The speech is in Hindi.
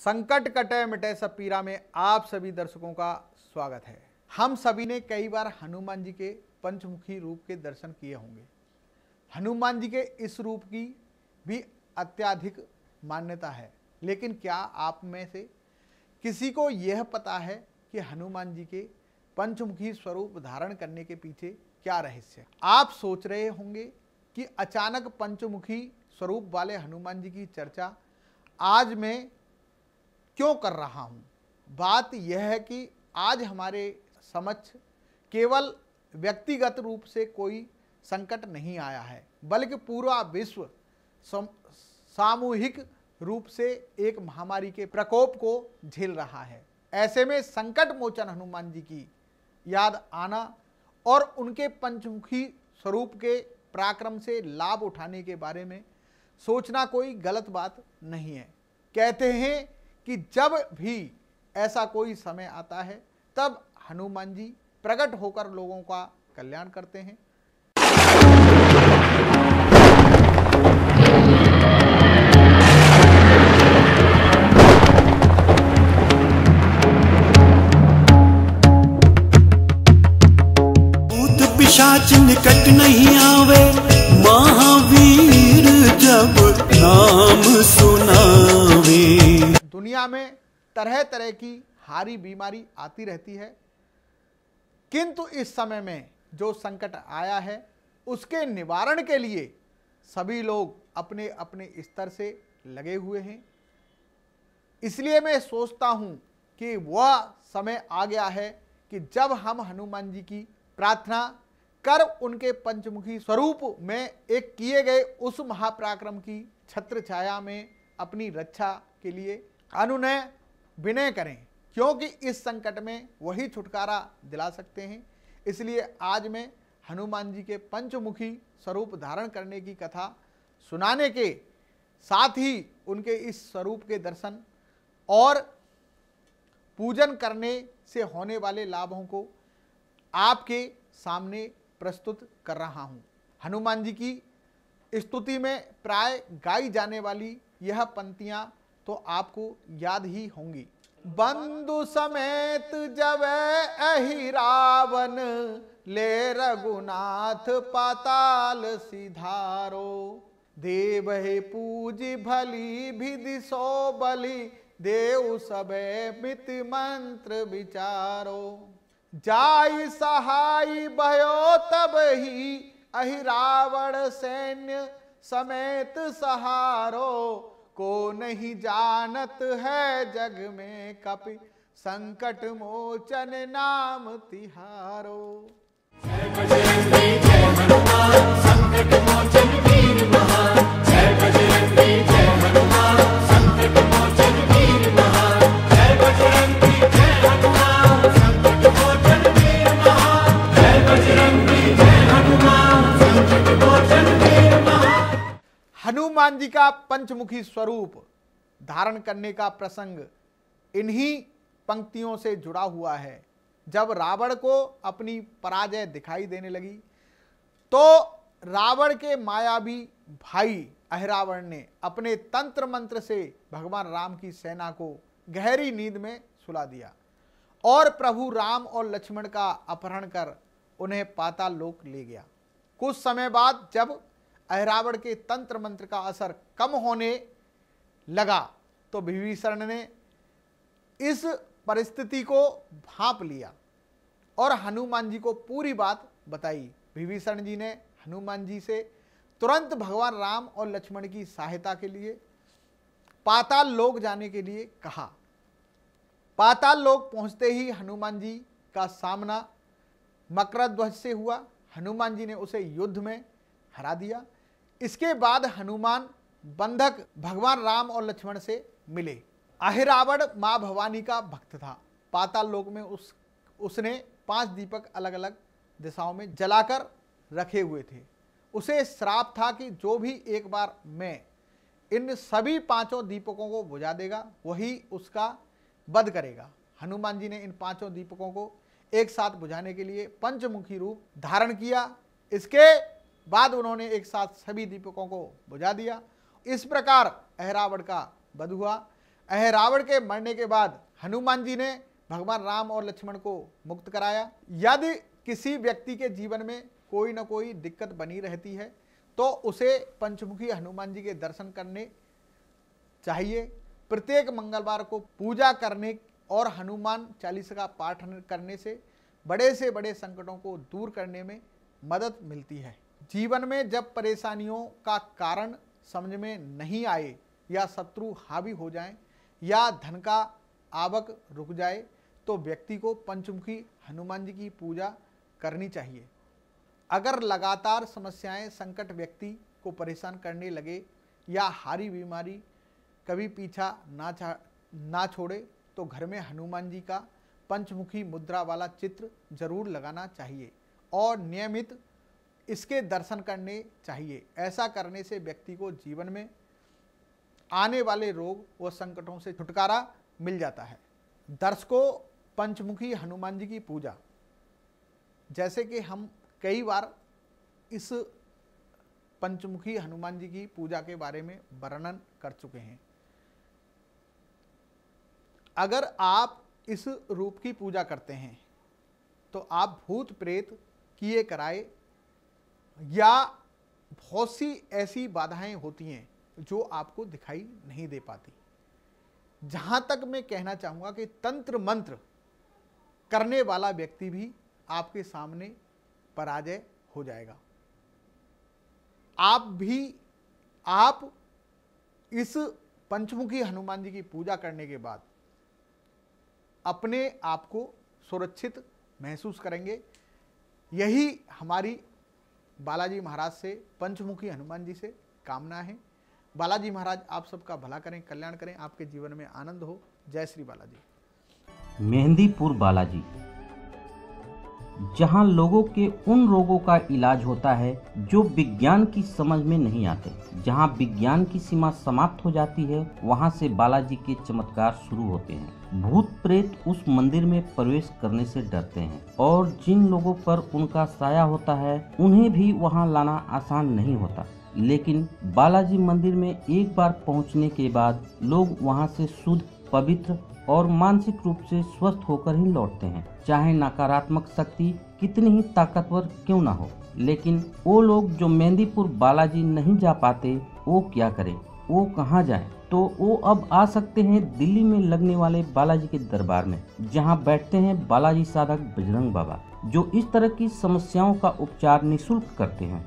संकट कटे मिटे सब पीरा में आप सभी दर्शकों का स्वागत है। हम सभी ने कई बार हनुमान जी के पंचमुखी रूप के दर्शन किए होंगे। हनुमान जी के इस रूप की भी अत्यधिक मान्यता है, लेकिन क्या आप में से किसी को यह पता है कि हनुमान जी के पंचमुखी स्वरूप धारण करने के पीछे क्या रहस्य है? आप सोच रहे होंगे कि अचानक पंचमुखी स्वरूप वाले हनुमान जी की चर्चा आज मैं क्यों कर रहा हूँ। बात यह है कि आज हमारे समक्ष केवल व्यक्तिगत रूप से कोई संकट नहीं आया है, बल्कि पूरा विश्व सामूहिक रूप से एक महामारी के प्रकोप को झेल रहा है। ऐसे में संकट मोचन हनुमान जी की याद आना और उनके पंचमुखी स्वरूप के पराक्रम से लाभ उठाने के बारे में सोचना कोई गलत बात नहीं है। कहते हैं कि जब भी ऐसा कोई समय आता है तब हनुमान जी प्रकट होकर लोगों का कल्याण करते हैं। भूत पिशाच निकट नहीं आवे, महावीर जब नाम सुनावे। दुनिया में तरह तरह की हारी बीमारी आती रहती है, किंतु इस समय में जो संकट आया है उसके निवारण के लिए सभी लोग अपने अपने स्तर से लगे हुए हैं। इसलिए मैं सोचता हूं कि वह समय आ गया है कि जब हम हनुमान जी की प्रार्थना कर उनके पंचमुखी स्वरूप में एक किए गए उस महापराक्रम की छत्र छाया में अपनी रक्षा के लिए अनुनय विनय करें, क्योंकि इस संकट में वही छुटकारा दिला सकते हैं। इसलिए आज मैं हनुमान जी के पंचमुखी स्वरूप धारण करने की कथा सुनाने के साथ ही उनके इस स्वरूप के दर्शन और पूजन करने से होने वाले लाभों को आपके सामने प्रस्तुत कर रहा हूँ। हनुमान जी की स्तुति में प्राय गाई जाने वाली यह पंक्तियाँ तो आपको याद ही होंगी। बंधु समेत जब अहि रावण, ले रघुनाथ पाताल सिधारो। देव हे पूजी भली विधि सो बलि, देव सबे मित मंत्र विचारो। जाई सहाय भयो तब ही, अहि रावण सैन्य समेत सहारो। को नहीं जानत है जग में कपि, संकट मोचन नाम तिहारो। जय बजरंगी जय हनुमान, संकट मोचन वीर महान। जय बजरंगी जय हनुमान, संकट मोचन वीर महान। जय बजरंगी जय हनुमान, संकट मोचन वीर महान। जय बजरंगी जय हनुमान, संकट मोचन वीर महान। हनुमान जी का पंचमुखी स्वरूप धारण करने का प्रसंग इन्हीं पंक्तियों से जुड़ा हुआ है। जब रावण को अपनी पराजय दिखाई देने लगी तो रावण के मायावी भाई अहिरावण ने अपने तंत्र मंत्र से भगवान राम की सेना को गहरी नींद में सुला दिया और प्रभु राम और लक्ष्मण का अपहरण कर उन्हें पाताल लोक ले गया। कुछ समय बाद जब अहिरावण के तंत्र मंत्र का असर कम होने लगा तो विभीषण ने इस परिस्थिति को भांप लिया और हनुमान जी को पूरी बात बताई। विभीषण जी ने हनुमान जी से तुरंत भगवान राम और लक्ष्मण की सहायता के लिए पाताल लोक जाने के लिए कहा। पाताल लोक पहुंचते ही हनुमान जी का सामना मकरध्वज से हुआ। हनुमान जी ने उसे युद्ध में हरा दिया। इसके बाद हनुमान बंधक भगवान राम और लक्ष्मण से मिले। अहिरावण मां भवानी का भक्त था। पाताल लोक में उसने 5 दीपक अलग अलग दिशाओं में जलाकर रखे हुए थे। उसे श्राप था कि जो भी एक बार में इन सभी 5 दीपकों को बुझा देगा वही उसका वध करेगा। हनुमान जी ने इन 5 दीपकों को एक साथ बुझाने के लिए पंचमुखी रूप धारण किया। इसके बाद उन्होंने एक साथ सभी दीपकों को बुझा दिया। इस प्रकार अहिरावण का वध हुआ। रावण के मरने के बाद हनुमान जी ने भगवान राम और लक्ष्मण को मुक्त कराया। यदि किसी व्यक्ति के जीवन में कोई ना कोई दिक्कत बनी रहती है तो उसे पंचमुखी हनुमान जी के दर्शन करने चाहिए। प्रत्येक मंगलवार को पूजा करने और हनुमान चालीसा का पाठ करने से बड़े संकटों को दूर करने में मदद मिलती है। जीवन में जब परेशानियों का कारण समझ में नहीं आए या शत्रु हावी हो जाएं या धन का आवक रुक जाए तो व्यक्ति को पंचमुखी हनुमान जी की पूजा करनी चाहिए। अगर लगातार समस्याएं, संकट व्यक्ति को परेशान करने लगे या हारी बीमारी कभी पीछा ना छोड़े तो घर में हनुमान जी का पंचमुखी मुद्रा वाला चित्र जरूर लगाना चाहिए और नियमित इसके दर्शन करने चाहिए। ऐसा करने से व्यक्ति को जीवन में आने वाले रोग व संकटों से छुटकारा मिल जाता है। दर्शकों, पंचमुखी हनुमान जी की पूजा, जैसे कि हम कई बार इस पंचमुखी हनुमान जी की पूजा के बारे में वर्णन कर चुके हैं। अगर आप इस रूप की पूजा करते हैं तो आप भूत प्रेत किए कराए या बहुत सी ऐसी बाधाएं होती हैं जो आपको दिखाई नहीं दे पाती। जहां तक मैं कहना चाहूँगा कि तंत्र मंत्र करने वाला व्यक्ति भी आपके सामने पराजय हो जाएगा। आप इस पंचमुखी हनुमान जी की पूजा करने के बाद अपने आप को सुरक्षित महसूस करेंगे। यही हमारी बालाजी महाराज से, पंचमुखी हनुमान जी से कामना है। बालाजी महाराज आप सबका भला करें, कल्याण करें, आपके जीवन में आनंद हो। जय श्री बालाजी। मेहंदीपुर बालाजी, जहां लोगों के उन रोगों का इलाज होता है जो विज्ञान की समझ में नहीं आते। जहां विज्ञान की सीमा समाप्त हो जाती है वहां से बालाजी के चमत्कार शुरू होते हैं। भूत प्रेत उस मंदिर में प्रवेश करने से डरते हैं और जिन लोगों पर उनका साया होता है उन्हें भी वहां लाना आसान नहीं होता। लेकिन बालाजी मंदिर में एक बार पहुंचने के बाद लोग वहां से शुद्ध, पवित्र और मानसिक रूप से स्वस्थ होकर ही लौटते हैं। चाहे नकारात्मक शक्ति कितनी ही ताकतवर क्यों ना हो। लेकिन वो लोग जो मेहंदीपुर बालाजी नहीं जा पाते वो क्या करें, वो कहाँ जाएं? तो वो अब आ सकते हैं दिल्ली में लगने वाले बालाजी के दरबार में, जहां बैठते हैं बालाजी साधक बजरंग बाबा, जो इस तरह की समस्याओं का उपचार निःशुल्क करते हैं।